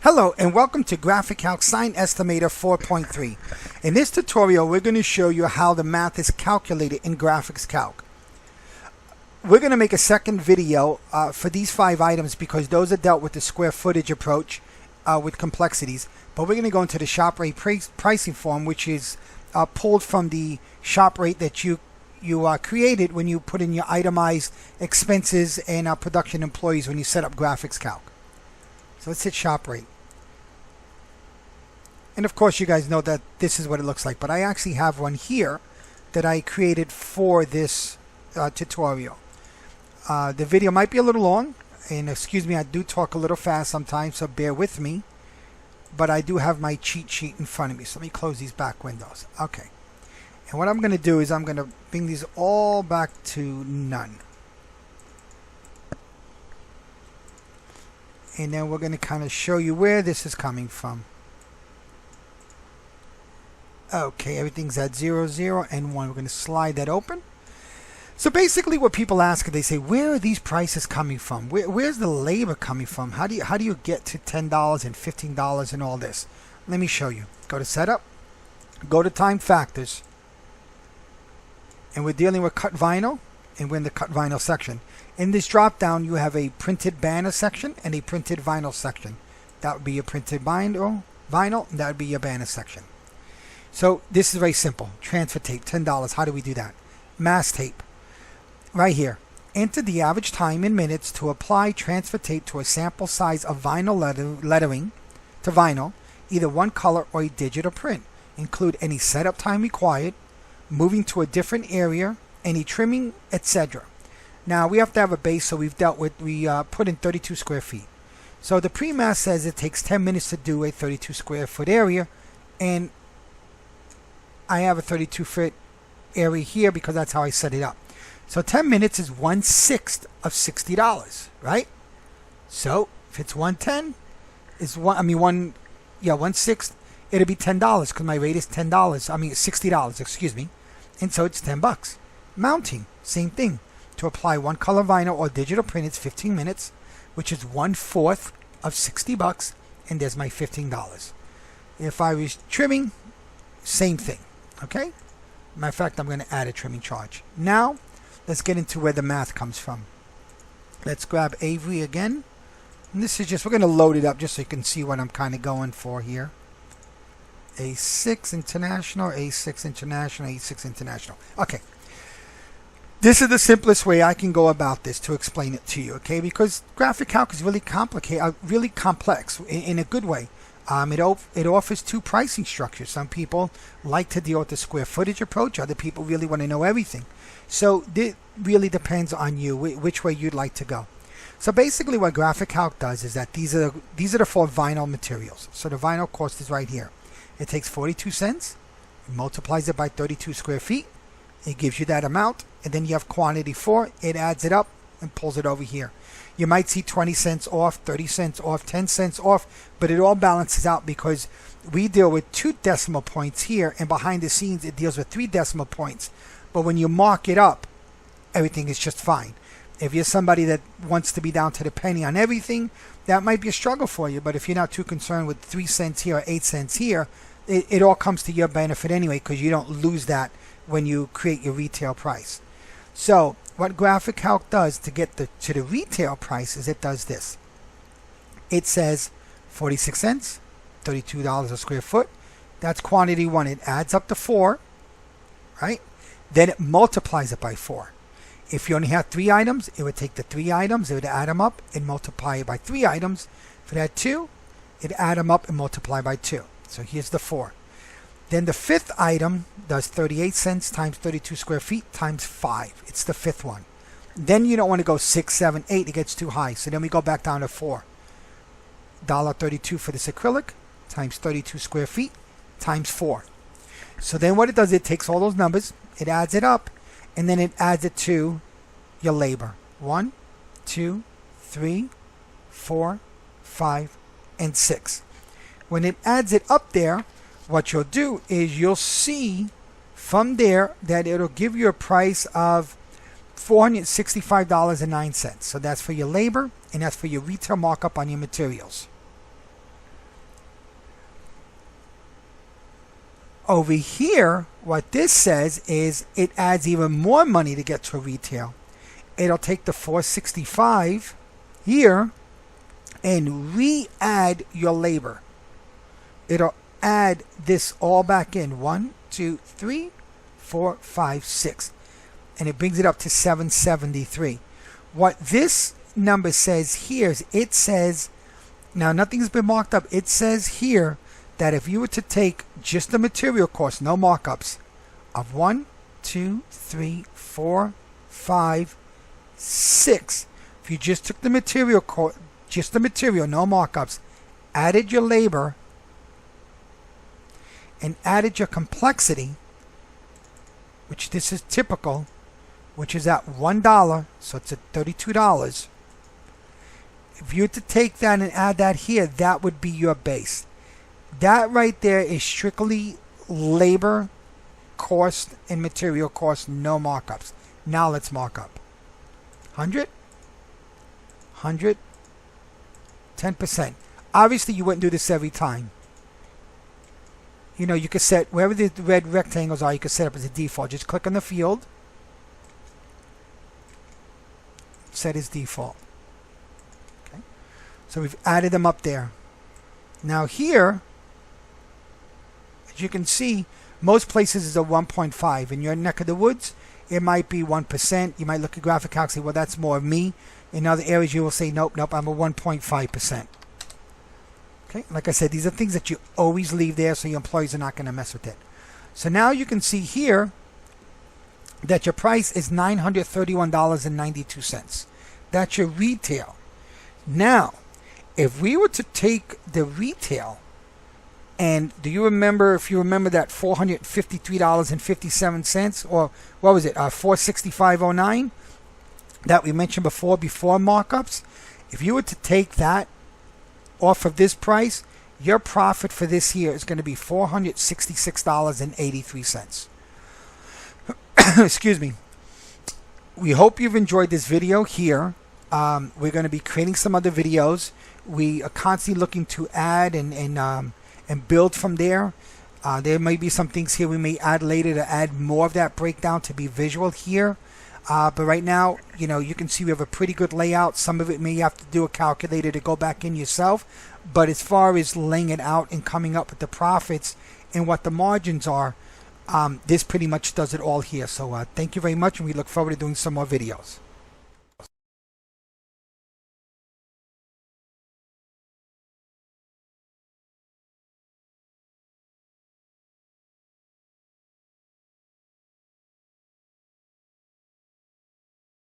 Hello and welcome to GraphicCALC Sign Estimator 4.3. In this tutorial we're going to show you how the math is calculated in GraphixCALC. We're going to make a second video for these 5 items because those are dealt with the square footage approach with complexities. But we're going to go into the ShopRate Pricing Form, which is pulled from the ShopRate that you created when you put in your itemized expenses and production employees when you set up GraphicCALC. So let's hit ShopRate. And of course you guys know that this is what it looks like, but I actually have one here that I created for this tutorial. The video might be a little long, and excuse me, I do talk a little fast sometimes, so bear with me. But I do have my cheat sheet in front of me, so let me close these back windows. Okay. And what I'm going to do is I'm going to bring these all back to none. And then we're going to kind of show you where this is coming from. Okay, everything's at 0, 0, and 1. We're going to slide that open. So basically what people ask, they say, where are these prices coming from? Where's the labor coming from? How do you get to $10 and $15 and all this? Let me show you. Go to Setup. Go to Time Factors. And we're dealing with cut vinyl, and we're in the cut vinyl section. In this drop down you have a printed banner section and a printed vinyl section. That would be your printed vinyl, and that would be your banner section. So this is very simple. Transfer tape, $10. How do we do that? Mass tape. Right here. Enter the average time in minutes to apply transfer tape to a sample size of vinyl lettering to vinyl, either one color or a digital print. Include any setup time required, moving to a different area, any trimming, etc. Now we have to have a base, so we put in 32 square feet. So the pre-mass says it takes 10 minutes to do a 32 square foot area, and I have a 32 foot area here because that's how I set it up. So 10 minutes is 1/6 of $60, right? So if it's 110, is 1/6, it'll be $10 because my rate is $10. I mean $60, excuse me, and so it's $10. Mounting, same thing. To apply one color vinyl or digital print, it's 15 minutes, which is 1/4 of $60, and there's my $15. If I was trimming, same thing. Okay? Matter of fact, I'm going to add a trimming charge. Now, let's get into where the math comes from. Let's grab Avery again. And this is just, we're going to load it up just so you can see what I'm kind of going for here. A6 International, A6 International, A6 International. Okay. This is the simplest way I can go about this to explain it to you, okay? Because GraphicCalc is really complicated, really complex in a good way. It offers 2 pricing structures. Some people like to deal with the square footage approach. Other people really want to know everything. So it really depends on you which way you'd like to go. So basically what GraphicCalc does is that these are the 4 vinyl materials. So the vinyl cost is right here. It takes 42 cents, it multiplies it by 32 square feet. It gives you that amount, and then you have quantity 4. It adds it up and pulls it over here. You might see 20 cents off, 30 cents off, 10 cents off, but it all balances out because we deal with 2 decimal points here, and behind the scenes it deals with 3 decimal points. But when you mark it up, everything is just fine. If you're somebody that wants to be down to the penny on everything, that might be a struggle for you. But if you're not too concerned with 3 cents here or 8 cents here, it all comes to your benefit anyway, because you don't lose that when you create your retail price. So what GraphicCalc does to get to the retail price is it does this. It says 46 cents, $32 a square foot. That's quantity 1. It adds up to 4, right? Then it multiplies it by 4. If you only have 3 items, it would take the 3 items, it would add them up and multiply it by 3 items. If it had 2, it'd add them up and multiply by 2. So here's the 4. Then the 5th item does 38 cents times 32 square feet times 5. It's the 5th one. Then you don't want to go 6, 7, 8. It gets too high. So then we go back down to 4. $1.32 for this acrylic times 32 square feet times 4. So then what it does, it takes all those numbers, it adds it up, and then it adds it to your labor. 1, 2, 3, 4, 5, and 6. When it adds it up there, what you'll do is you'll see from there that it'll give you a price of $465.09. So that's for your labor, and that's for your retail markup on your materials. Over here, what this says is it adds even more money to get to retail. It'll take the $465 here and re-add your labor. It'll add this all back in. 1, 2, 3, 4, 5, 6. And it brings it up to $773. What this number says here is it says, now nothing's been marked up, it says here that if you were to take just the material cost, no markups, of 1, 2, 3, 4, 5, 6. If you just took the material cost, just the material, no markups, added your labor, and added your complexity, which this is typical, which is at $1, so it's at $32. If you were to take that and add that here, that would be your base. That right there is strictly labor cost and material cost, no markups. Now let's mark up. 100, 100, 10%. Obviously, you wouldn't do this every time. You know, you could set, wherever the red rectangles are, you could set up as a default. Just click on the field. Set as default. Okay. So we've added them up there. Now here, as you can see, most places is a 1.5. In your neck of the woods, it might be 1%. You might look at GraphicCalc and say, well, that's more of me. In other areas, you will say, nope, I'm a 1.5%. Okay, like I said, these are things that you always leave there so your employees are not going to mess with it. So now you can see here that your price is $931.92. That's your retail. Now, if we were to take the retail, and do you remember, if you remember that $453.57, or what was it, $465.09 that we mentioned before markups? If you were to take that off of this price, your profit for this year is going to be $466.83. Excuse me. We hope you've enjoyed this video here. We're going to be creating some other videos. We are constantly looking to add and build from there. There may be some things here we may add later to add more of that breakdown to be visual here. But right now, you know, you can see we have a pretty good layout. Some of it may have to do a calculator to go back in yourself. But as far as laying it out and coming up with the profits and what the margins are, this pretty much does it all here. So thank you very much, and we look forward to doing some more videos.